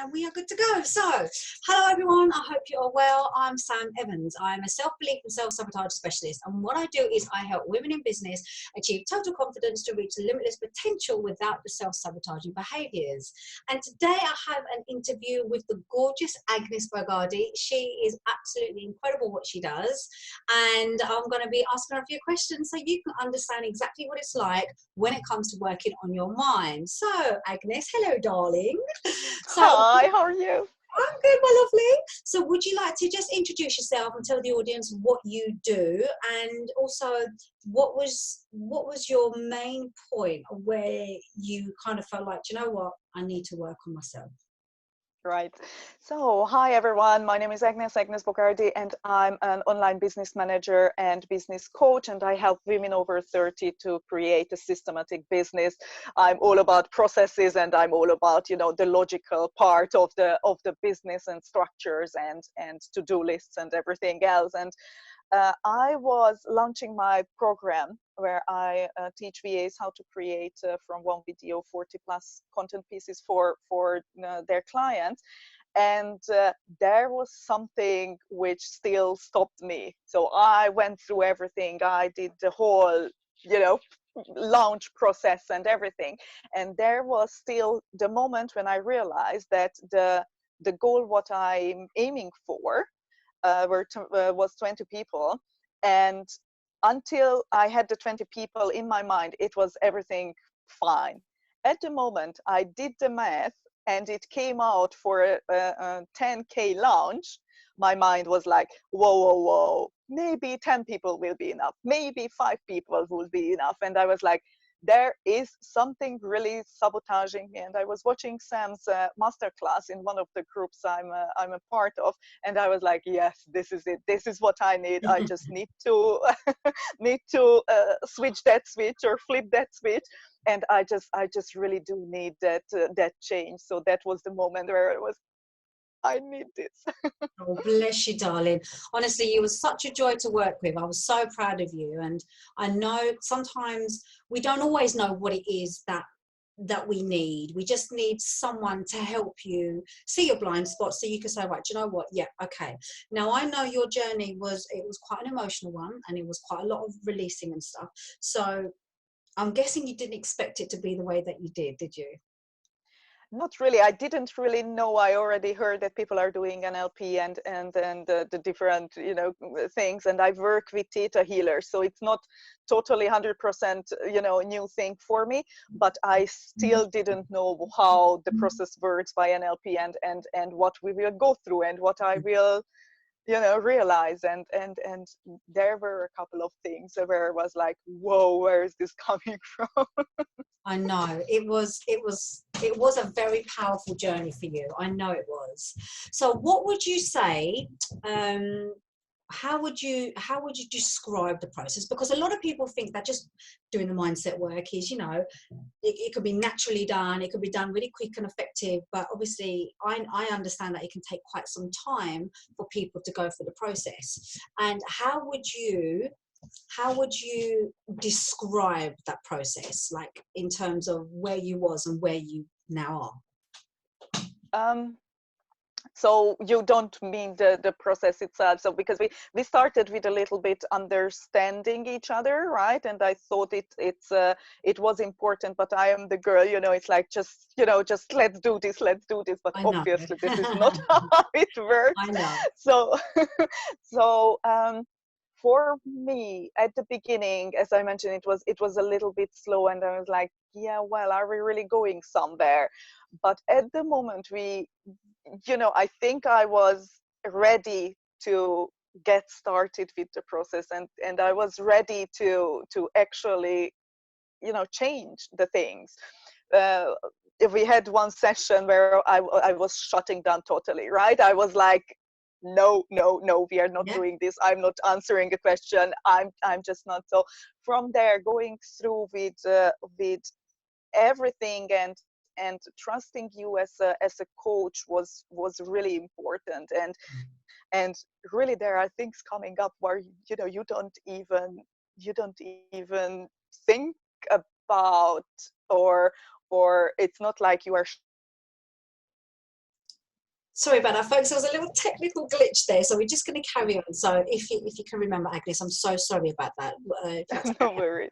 and we are good to go. So, hello everyone, I hope you're all well. I'm Sam Evans. I'm a self-belief and self-sabotage specialist, and what I do is I help women in business achieve total confidence to reach limitless potential without the self-sabotaging behaviors. And today I have an interview with the gorgeous Agnes. She is absolutely incredible what she does, and I'm going to be asking her a few questions so you can understand exactly what it's like when it comes to working on your mind. So, Agnes, hello, darling. So, Hi, how are you? I'm good, my lovely. So, would you like to just introduce yourself and tell the audience what you do, and also what was your main point where you kind of felt like, you know what, I need to work on myself? Right. So, hi everyone. My name is Agnes Bogardi, and I'm an online business manager and business coach, and I help women over 30 to create a systematic business. I'm all about processes, and I'm all about, the logical part of the business and structures and to-do lists and everything else. And I was launching my program where I teach VAs how to create from one video 40 plus content pieces for their clients. And there was something which still stopped me. So I went through everything. I did the whole, launch process and everything. And there was still the moment when I realized that the goal what I'm aiming for was 20 people, and until I had the 20 people in my mind, it was everything fine. At the moment I did the math and it came out for a 10K launch, my mind was like, whoa, maybe 10 people will be enough, maybe 5 people will be enough. And I was like, there is something really sabotaging me. And I was watching Sam's masterclass in one of the groups I'm a part of, and I was like, yes, this is it. This is what I need. I just need to switch that switch or flip that switch, and I just really do need that change. So that was the moment where I need this. Oh, bless you, darling. Honestly, you were such a joy to work with. I was so proud of you. And I know sometimes we don't always know what it is that we need. We just need someone to help you see your blind spots so you can say, right, do you know what? Yeah, okay. Now, I know your journey was quite an emotional one, and it was quite a lot of releasing and stuff. So I'm guessing you didn't expect it to be the way that you did you? Not really. I didn't really know. I already heard that people are doing NLP and the different things, and I work with theta healers, so it's not totally 100% new thing for me. But I still didn't know how the process works by NLP and what we will go through and what I will realize. And there were a couple of things where I was like, whoa, where is this coming from? I know it was a very powerful journey for you. I know it was. So what would you say, how would you describe the process? Because a lot of people think that just doing the mindset work is, it could be naturally done, it could be done really quick and effective, but obviously I understand that it can take quite some time for people to go through the process. And how would you describe that process, like in terms of where you was and where you now um so you don't mean the process itself? So because we started with a little bit understanding each other, right? And I thought it was important, but I am the girl, it's like, just let's do this, but are? I know. obviously this is not how it works. I know. So so for me at the beginning, as I mentioned, it was a little bit slow, and I was like, yeah, well, are we really going somewhere? But at the moment I think I was ready to get started with the process, and I was ready to actually change the things. uh, if we had one session where I was shutting down totally, right? I was like, no, we are not Yeah. doing this. I'm not answering a question. I'm just not. So from there, going through with everything and trusting you as a coach was really important. And really there are things coming up where you don't even think about, or it's not like you are Sorry about that, folks. There was a little technical glitch there, so we're just going to carry on. So if you can remember, Agnes, I'm so sorry about that. If you have to No worries.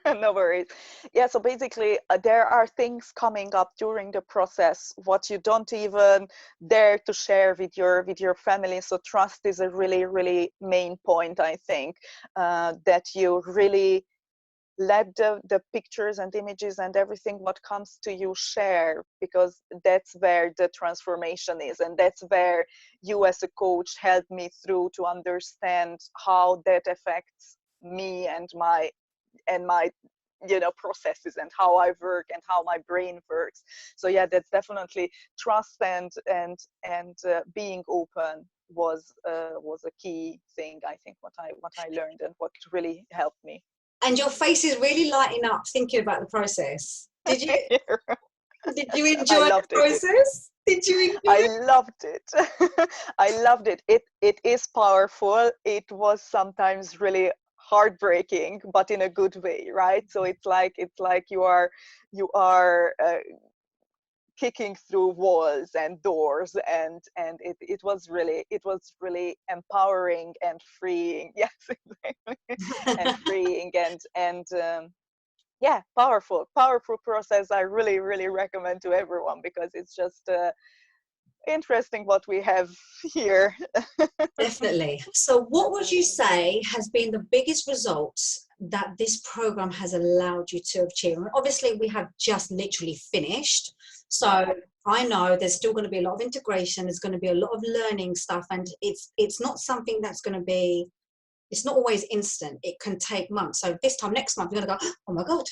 No worries. Yeah, so basically there are things coming up during the process what you don't even dare to share with your family. So trust is a really, really main point, I think, that you really let the pictures and images and everything what comes to you share, because that's where the transformation is, and that's where you as a coach helped me through to understand how that affects me and my processes and how I work and how my brain works. So yeah, that's definitely trust and being open was a key thing, I think, what I learned and what really helped me. And your face is really lighting up thinking about the process. Did you I enjoy the loved it. process? Did you enjoy I it? loved it. I loved it. It is powerful. It was sometimes really heartbreaking, but in a good way, right? So it's like you are kicking through walls and doors, and it was really empowering and freeing. Yes, exactly. And freeing and yeah, powerful process. I really, really recommend to everyone, because it's just interesting what we have here. Definitely. So what would you say has been the biggest results that this program has allowed you to achieve? And obviously, we have just literally finished. So Yeah. I know there's still going to be a lot of integration. There's going to be a lot of learning stuff. And it's not something that's going to be, it's not always instant. It can take months. So this time next month, you're going to go, oh my God,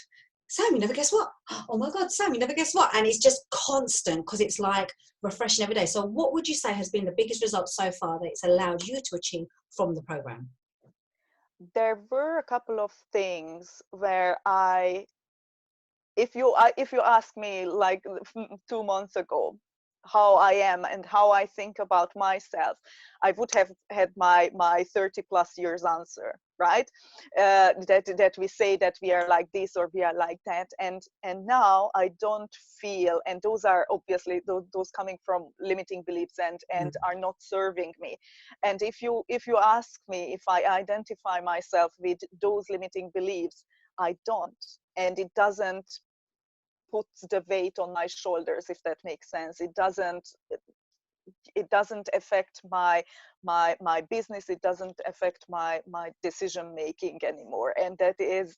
Sam, you never guess what? Oh my God, Sam, you never guess what? And it's just constant, because it's like refreshing every day. So what would you say has been the biggest result so far that it's allowed you to achieve from the program? There were a couple of things where if you ask me like 2 months ago how I am and how I think about myself, I would have had my 30 plus years answer, right? That we say that we are like this or we are like that, and now I don't feel, and those are obviously those coming from limiting beliefs and are not serving me. And if you ask me if I identify myself with those limiting beliefs, I don't, and it doesn't puts the weight on my shoulders, if that makes sense. It doesn't affect my business. It doesn't affect my decision making anymore, and that is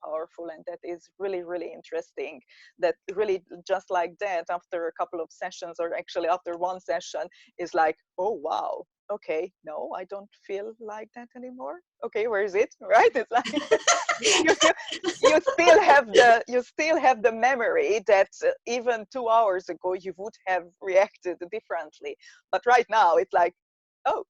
powerful, and that is really, really interesting. That really, just like that, after a couple of sessions, or actually after one session, is like, oh wow, okay, no, I don't feel like that anymore. Okay, where is it? Right? It's like you, you still have the memory that even 2 hours ago you would have reacted differently, but right now it's like, oh,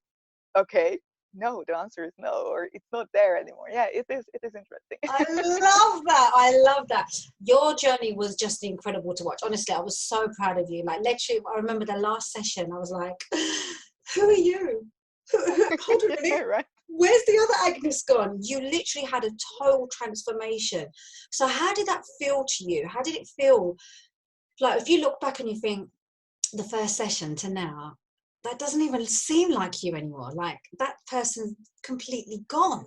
okay, no, the answer is no, or it's not there anymore. Yeah, it is interesting. I love that. I love that. Your journey was just incredible to watch. Honestly, I was so proud of you. Like, literally, I remember the last session, I was like, who are you? Hold on a Yeah, minute. right. Where's the other Agnes gone? You literally had a total transformation. So how did that feel to you? How did it feel? Like, if you look back and you think the first session to now, that doesn't even seem like you anymore. Like, that person's completely gone.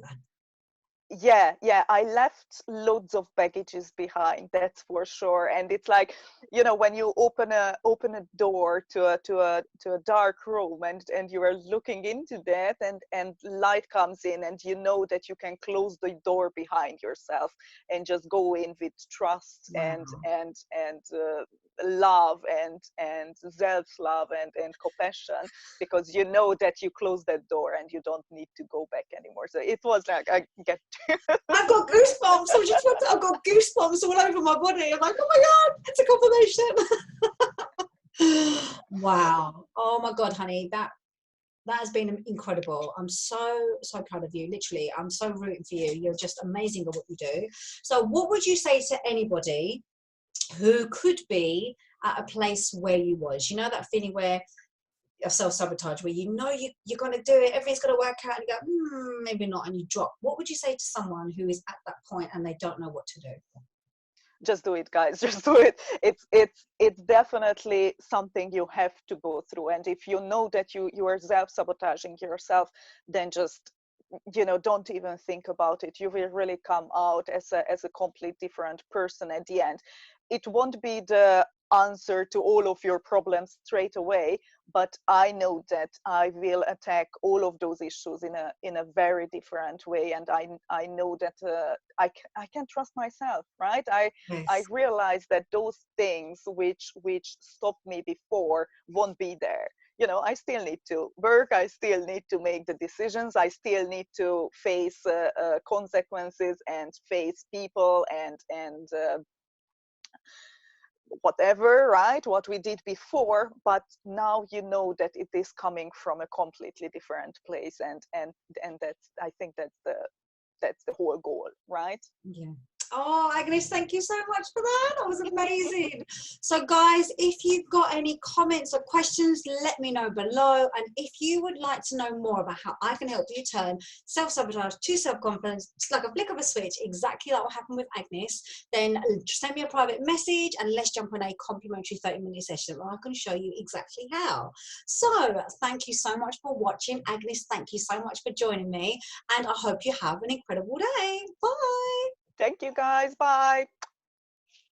Yeah, I left loads of baggages behind, that's for sure. And it's like, when you open a door to a dark room, and you are looking into that, and light comes in, and you know that you can close the door behind yourself and just go in with trust and Wow. love and self-love and compassion, because you know that you close that door and you don't need to go back anymore. So it was like, I get I've got goosebumps. I've got goosebumps all over my body. I'm like, oh my God, it's a confirmation. Wow. Oh my God, honey, that has been incredible. I'm so proud of you. Literally, I'm so rooting for you. You're just amazing at what you do. So what would you say to anybody who could be at a place where you was? You know, that feeling where of self-sabotage, where you're going to do it, everything's going to work out, and you go, maybe not, and you drop. What would you say to someone who is at that point and they don't know what to do? just do it, guys. Just do it. It's definitely something you have to go through. And if you know that you are self-sabotaging yourself, then just, you know, don't even think about it. You will really come out as a complete different person at the end. It won't be the answer to all of your problems straight away, but I know that I will attack all of those issues in a very different way. And I know that I can trust myself, right? I Yes. realize that those things which stopped me before won't be there. You know, I still need to work, I still need to make the decisions, I still need to face consequences and face people and whatever, right, what we did before, but now you know that it is coming from a completely different place, and that's, I think that's the whole goal, right? Yeah. Oh, Agnes, thank you so much for that. That was amazing. So, guys, if you've got any comments or questions, let me know below. And if you would like to know more about how I can help you turn self-sabotage to self-confidence, it's like a flick of a switch, exactly like what happened with Agnes, then just send me a private message and let's jump on a complimentary 30-minute session where I can show you exactly how. So, thank you so much for watching. Agnes, thank you so much for joining me. And I hope you have an incredible day. Bye. Thank you, guys. Bye.